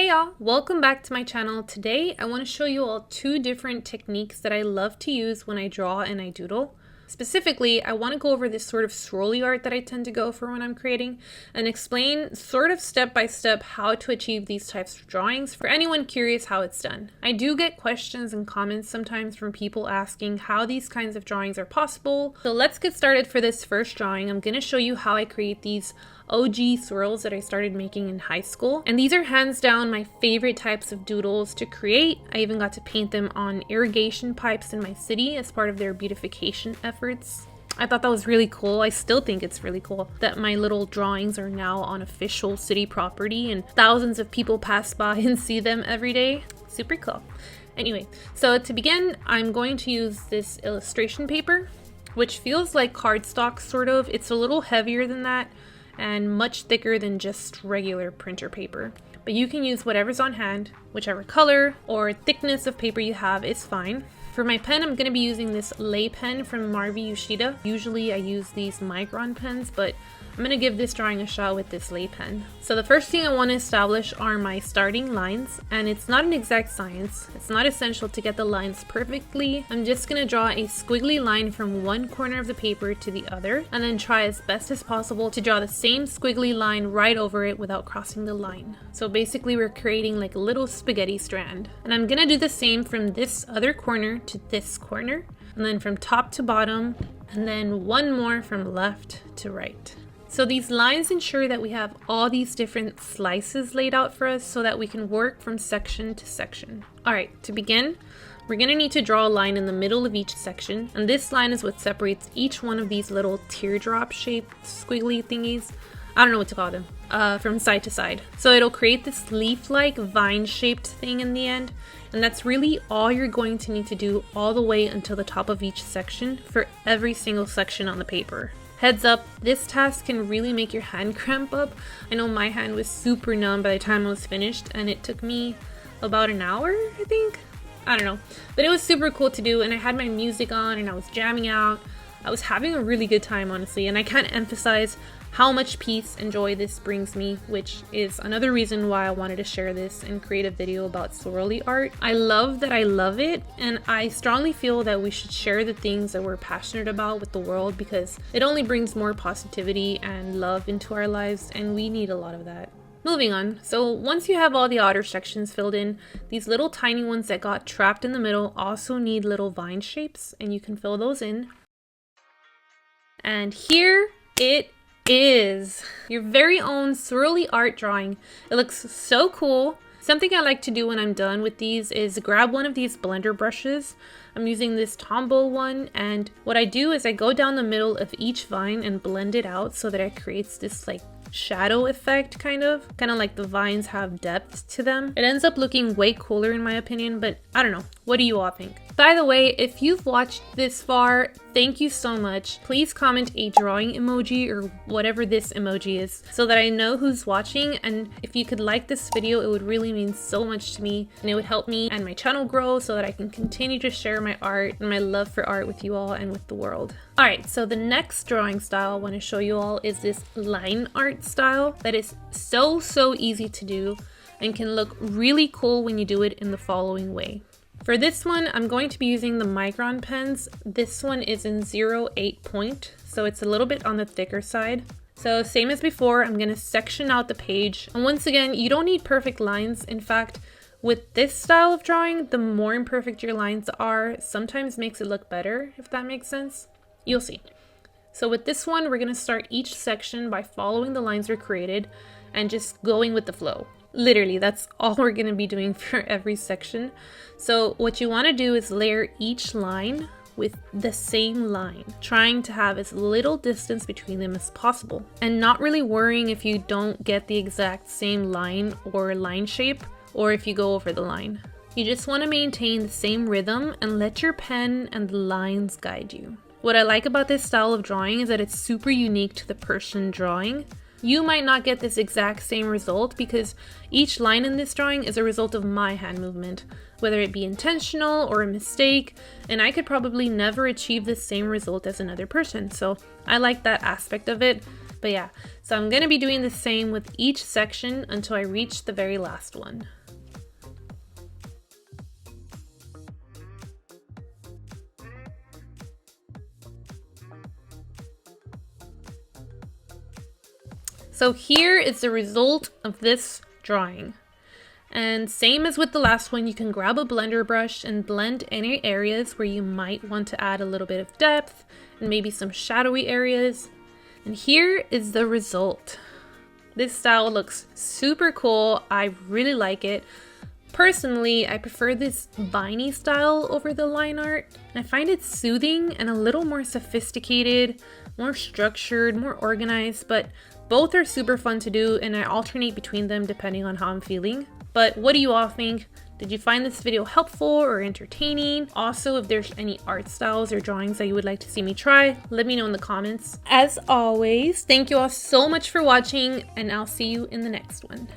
Hey y'all, welcome back to my channel. Today I want to show you all two different techniques that I love to use when I draw and I doodle. Specifically, I want to go over this sort of swirly art that I tend to go for when I'm creating and explain sort of step by step how to achieve these types of drawings for anyone curious how it's done. I do get questions and comments sometimes from people asking how these kinds of drawings are possible. So let's get started for this first drawing. I'm going to show you how I create these OG swirls that I started making in high school. And these are hands down my favorite types of doodles to create. I even got to paint them on irrigation pipes in my city as part of their beautification efforts. I thought that was really cool. I still think it's really cool that my little drawings are now on official city property and thousands of people pass by and see them every day. Super cool. Anyway, so to begin, I'm going to use this illustration paper, which feels like cardstock sort of. It's a little heavier than that and much thicker than just regular printer paper. But you can use whatever's on hand, whichever color or thickness of paper you have is fine. For my pen, I'm going to be using this lei pen from Marvi Yoshida. Usually I use these micron pens, but I'm going to give this drawing a shot with this lei pen. So the first thing I want to establish are my starting lines, and it's not an exact science. It's not essential to get the lines perfectly. I'm just going to draw a squiggly line from one corner of the paper to the other, and then try as best as possible to draw the same squiggly line right over it without crossing the line. So basically we're creating like a little spaghetti strand. And I'm going to do the same from this other corner to this corner, and then from top to bottom, and then one more from left to right. So these lines ensure that we have all these different slices laid out for us so that we can work from section to section. Alright, to begin, we're going to need to draw a line in the middle of each section, and this line is what separates each one of these little teardrop shaped squiggly thingies, I don't know what to call them, from side to side. So it'll create this leaf-like vine-shaped thing in the end, and that's really all you're going to need to do all the way until the top of each section for every single section on the paper. Heads up, this task can really make your hand cramp up. I know my hand was super numb by the time I was finished, and it took me about an hour, I think? I don't know. But it was super cool to do, and I had my music on and I was jamming out. I was having a really good time, honestly, and I can't emphasize how much peace and joy this brings me, which is another reason why I wanted to share this and create a video about swirly art. I love that I love it, and I strongly feel that we should share the things that we're passionate about with the world because it only brings more positivity and love into our lives, and we need a lot of that. Moving on, so once you have all the outer sections filled in, these little tiny ones that got trapped in the middle also need little vine shapes, and you can fill those in. And here it is your very own swirly art drawing. It looks so cool. Something I like to do when I'm done with these is grab one of these blender brushes. I'm using this Tombow one, and what I do is I go down the middle of each vine and blend it out so that it creates this like shadow effect, kind of like the vines have depth to them. It ends up looking way cooler in my opinion, but I don't know. What do you all think? By the way, if you've watched this far, thank you so much. Please comment a drawing emoji or whatever this emoji is so that I know who's watching, and if you could like this video, it would really mean so much to me, and it would help me and my channel grow so that I can continue to share my art and my love for art with you all and with the world. Alright, so the next drawing style I want to show you all is this line art style that is so easy to do and can look really cool when you do it in the following way. For this one, I'm going to be using the micron pens. This one is in 0.8 point, so it's a little bit on the thicker side. So same as before, I'm going to section out the page. And once again, you don't need perfect lines. In fact, with this style of drawing, the more imperfect your lines are, sometimes makes it look better, if that makes sense. You'll see. So with this one, we're going to start each section by following the lines we created and just going with the flow. Literally, that's all we're going to be doing for every section. So what you want to do is layer each line with the same line, trying to have as little distance between them as possible, and not really worrying if you don't get the exact same line or line shape, or if you go over the line. You just want to maintain the same rhythm and let your pen and the lines guide you. What I like about this style of drawing is that it's super unique to the person drawing. You might not get this exact same result because each line in this drawing is a result of my hand movement, whether it be intentional or a mistake, and I could probably never achieve the same result as another person, so I like that aspect of it. But yeah, so I'm gonna be doing the same with each section until I reach the very last one. So here is the result of this drawing. And same as with the last one, you can grab a blender brush and blend any areas where you might want to add a little bit of depth and maybe some shadowy areas. And here is the result. This style looks super cool. I really like it. Personally, I prefer this viney style over the line art. And I find it soothing and a little more sophisticated, more structured, more organized, but both are super fun to do and I alternate between them depending on how I'm feeling. But what do you all think? Did you find this video helpful or entertaining? Also, if there's any art styles or drawings that you would like to see me try, let me know in the comments. As always, thank you all so much for watching and I'll see you in the next one.